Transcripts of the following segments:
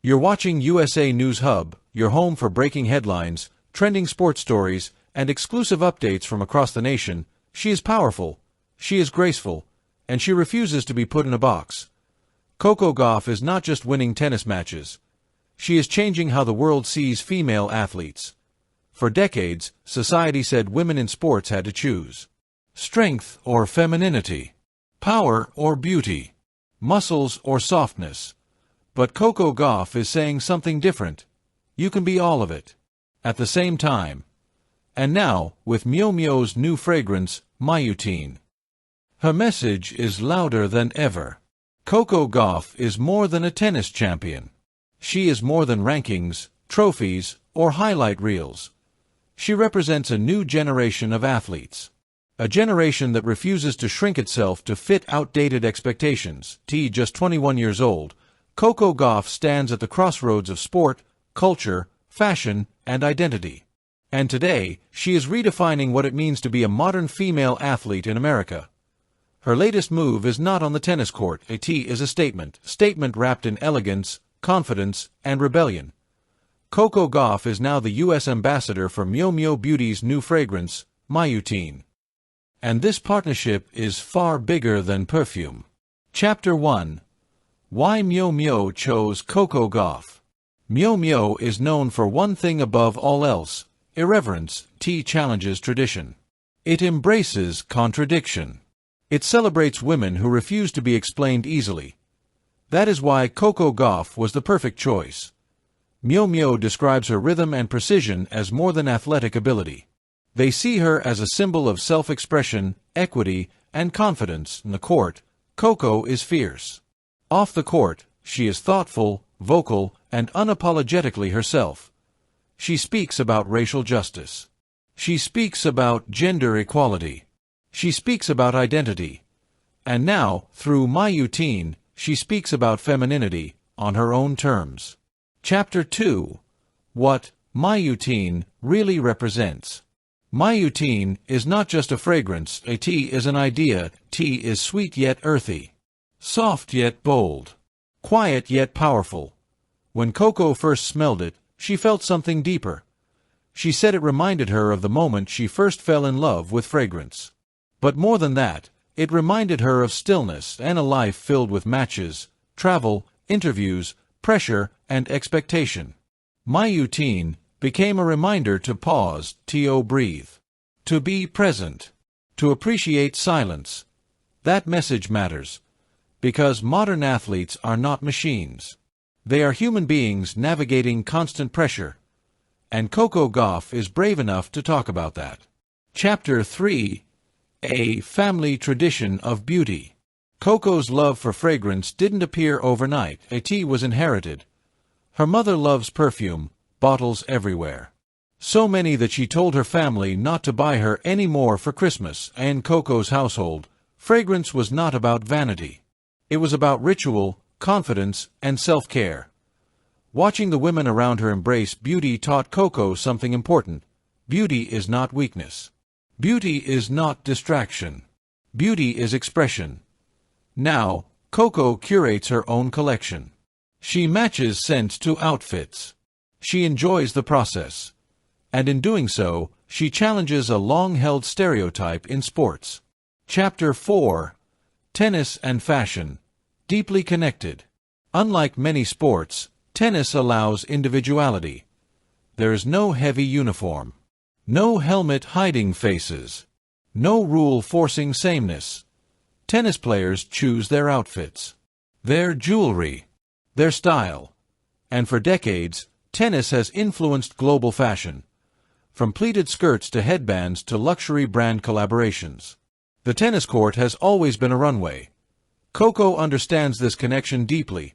You're watching USA News Hub, your home for breaking headlines, trending sports stories, and exclusive updates from across the nation. She is powerful, she is graceful, and she refuses to be put in a box. Coco Gauff is not just winning tennis matches. She is changing how the world sees female athletes. For decades, society said women in sports had to choose. Strength or femininity. Power or beauty. Muscles or softness. But Coco Gauff is saying something different. You can be all of it. At the same time. And now, with Miu Miu's new fragrance, Miutine. Her message is louder than ever. Coco Gauff is more than a tennis champion. She is more than rankings, trophies, or highlight reels. She represents a new generation of athletes. A generation that refuses to shrink itself to fit outdated expectations. Just 21 years old, Coco Gauff stands at the crossroads of sport, culture, fashion, and identity. And today, she is redefining what it means to be a modern female athlete in America. Her latest move is not on the tennis court. It is a statement wrapped in elegance, confidence, and rebellion. Coco Gauff is now the U.S. ambassador for Miu Miu Beauty's new fragrance, Miutine. And this partnership is far bigger than perfume. Chapter 1. Why Miu Miu chose Coco Gauff. Miu Miu is known for one thing above all else: irreverence. Challenges tradition. It embraces contradiction. It celebrates women who refuse to be explained easily. That is why Coco Gauff was the perfect choice. Miu Miu describes her rhythm and precision as more than athletic ability. They see her as a symbol of self-expression, equity, and confidence. In the court, Coco is fierce. Off the court, she is thoughtful, vocal, and unapologetically herself. She speaks about racial justice. She speaks about gender equality. She speaks about identity. And now, through Miutine, she speaks about femininity, on her own terms. Chapter 2. What Miutine really represents. Miutine is not just a fragrance. It is an idea. Tea is sweet yet earthy. Soft yet bold. Quiet yet powerful. When Coco first smelled it, she felt something deeper. She said it reminded her of the moment she first fell in love with fragrance. But more than that, it reminded her of stillness and a life filled with matches, travel, interviews, pressure, and expectation. Miutine became a reminder to pause, to breathe, to be present, to appreciate silence. That message matters, because modern athletes are not machines. They are human beings navigating constant pressure. And Coco Gauff is brave enough to talk about that. Chapter 3. A family tradition of beauty. Coco's love for fragrance didn't appear overnight. It was inherited. Her mother loves perfume, bottles everywhere. So many that she told her family not to buy her any more for Christmas. In Coco's household, fragrance was not about vanity. It was about ritual, confidence, and self-care. Watching the women around her embrace beauty taught Coco something important. Beauty is not weakness. Beauty is not distraction. Beauty is expression. Now, Coco curates her own collection. She matches scents to outfits. She enjoys the process. And in doing so, she challenges a long-held stereotype in sports. Chapter 4. Tennis and fashion. Deeply connected. Unlike many sports, tennis allows individuality. There is no heavy uniform. No helmet hiding faces. No rule forcing sameness. Tennis players choose their outfits, their jewelry, their style. And for decades, tennis has influenced global fashion. From pleated skirts to headbands to luxury brand collaborations. The tennis court has always been a runway. Coco understands this connection deeply.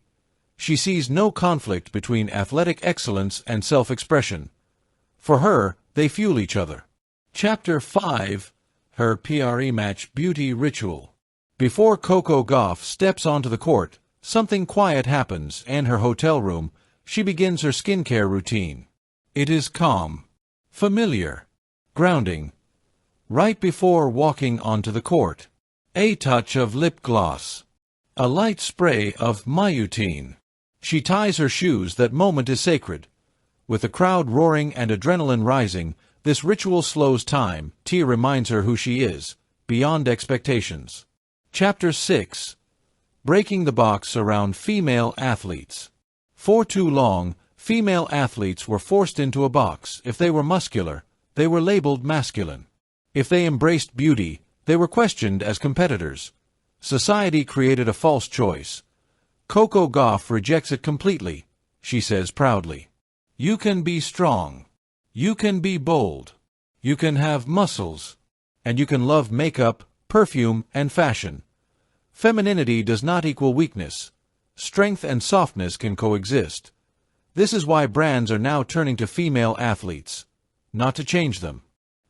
She sees no conflict between athletic excellence and self-expression. For her, they fuel each other. Chapter 5. Her pre-match beauty ritual. Before Coco Gauff steps onto the court, something quiet happens. In her hotel room, she begins her skincare routine. It is calm, familiar, grounding. Right before walking onto the court, a touch of lip gloss, a light spray of Miutine. She ties her shoes. That moment is sacred. With the crowd roaring and adrenaline rising, this ritual slows time. Tia reminds her who she is, beyond expectations. Chapter 6. Breaking the box around female athletes. For too long, female athletes were forced into a box. If they were muscular, they were labeled masculine. If they embraced beauty, they were questioned as competitors. Society created a false choice. Coco Gauff rejects it completely. She says proudly, "You can be strong. You can be bold. You can have muscles. And you can love makeup, perfume, and fashion. Femininity does not equal weakness. Strength and softness can coexist." This is why brands are now turning to female athletes. Not to change them,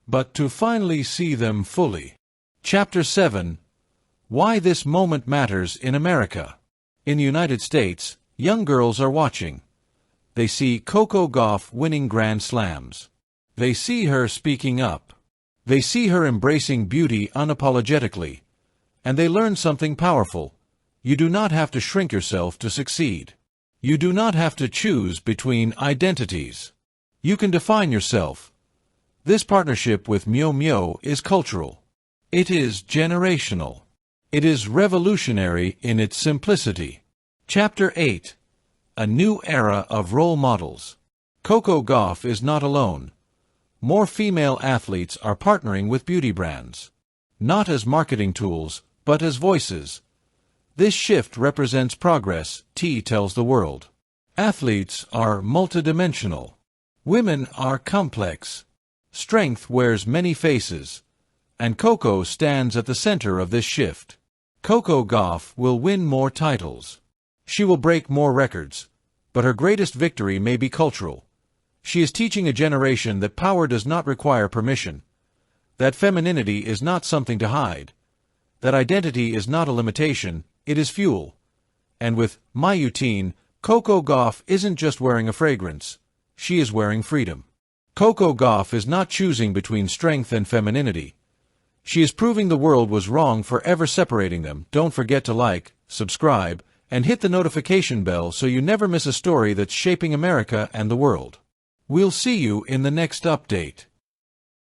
but to finally see them fully. Chapter 7. Why this moment matters in America. In the United States, young girls are watching. They see Coco Gauff winning Grand Slams. They see her speaking up. They see her embracing beauty unapologetically. And they learn something powerful. You do not have to shrink yourself to succeed. You do not have to choose between identities. You can define yourself. This partnership with Miu Miu is cultural. It is generational. It is revolutionary in its simplicity. Chapter 8. A new era of role models. Coco Gauff is not alone. More female athletes are partnering with beauty brands. Not as marketing tools, but as voices. This shift represents progress, T tells the world. Athletes are multidimensional. Women are complex. Strength wears many faces. And Coco stands at the center of this shift. Coco Gauff will win more titles. She will break more records. But her greatest victory may be cultural. She is teaching a generation that power does not require permission. That femininity is not something to hide. That identity is not a limitation, it is fuel. And with Miutine, Coco Gauff isn't just wearing a fragrance. She is wearing freedom. Coco Gauff is not choosing between strength and femininity. She is proving the world was wrong for ever separating them. Don't forget to like, subscribe, and hit the notification bell so you never miss a story that's shaping America and the world. We'll see you in the next update.